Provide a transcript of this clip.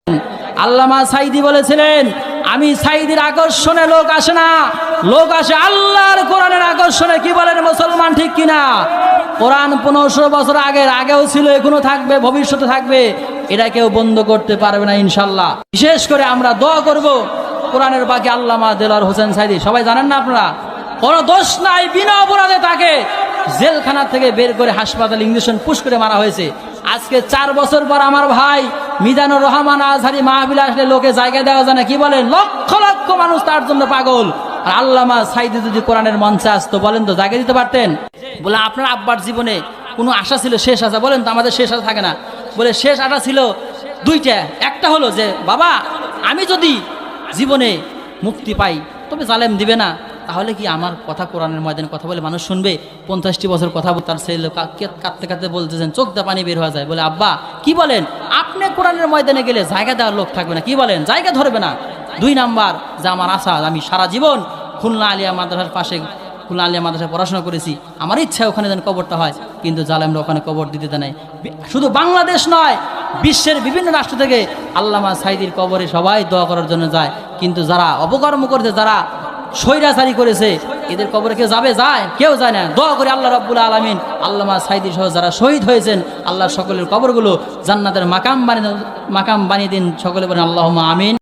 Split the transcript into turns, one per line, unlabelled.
আল্লামা সাঈদী বলেছিলেন, আমি সাঈদীর আকর্ষণে লোক আসে না, লোক আসে আল্লাহর কোরআনের আকর্ষণে। কি বলেন মুসলমান, ঠিক কিনা? কোরআন 1500 বছর আগেও ছিল, এখনো থাকবে, ভবিষ্যতে থাকবে, এটা কেউ বন্ধ করতে পারবে না ইনশাল্লাহ। বিশেষ করে আমরা দোয়া করব কোরআনের বাকি আল্লামা দেলোয়ার হোসেন সাঈদী, সবাই জানেন না আপনারা, কোনো দোষ নাই, বিনা অপরাধে তাকে জেলখানা থেকে বের করে হাসপাতালে ইঞ্জেকশন পুশ করে মারা হয়েছে। আজকে 4 বছর পর আমার ভাই মিজানুর রহমান আজহারী মাহফিলে আসলে লোকে জায়গা দেওয়া যায় না। কি বলেন? লক্ষ লক্ষ মানুষ তার জন্য পাগল। আর আল্লামা সাঈদী যদি কোরআনের মঞ্চে আসতো, বলেন তো জায়গা দিতে পারতেন? বলে আপনার আব্বার জীবনে কোনো আশা ছিল, শেষ আশা? বলেন তো, আমাদের শেষ আশা থাকে না? বলে শেষ আশা ছিল 2টা। একটা হলো যে বাবা, আমি যদি জীবনে মুক্তি পাই তবে জালেম দিবে না, তাহলে কি আমার কথা কোরআনের ময়দানে কথা বলে মানুষ শুনবে? 50টি বছর কথা বলতে তার ছেলে কাঁদতে কাঁদতে বলতেছেন, চোখ দিয়ে পানি বের হয়ে যায়। বলে আব্বা কি বলেন, আপনি কোরআনের ময়দানে গেলে জায়গা দেওয়ার লোক থাকবে না। কি বলেন? জায়গা ধরবে না। 2 নাম্বার, যে আমার আশা, আমি সারা জীবন খুলনা আলিয়া মাদ্রাসার পাশে, খুলনা আলিয়া মাদ্রাসায় পড়াশোনা করেছি, আমার ইচ্ছা ওখানে যেন কবরটা হয়, কিন্তু জালেমরা ওখানে কবর দিতে দেয় নাই। শুধু বাংলাদেশ নয়, বিশ্বের বিভিন্ন রাষ্ট্র থেকে আল্লামা সাঈদীর কবরে সবাই দোয়া করার জন্য যায়, কিন্তু যারা অপকর্ম করেছে, যারা স্বৈরাচারী করেছে, এদের কবরে কেউ যাবে? যায়? কেউ যায় না। দোয়া করে আল্লাহ রাব্বুল আলামিন আল্লামা সাঈদী সহ যারা শহীদ হয়েছেন, আল্লাহ সকলের কবরগুলো জান্নাতের মাকাম বানিয়ে দিন। সকলে বলেন আল্লাহুম্মা আমিন।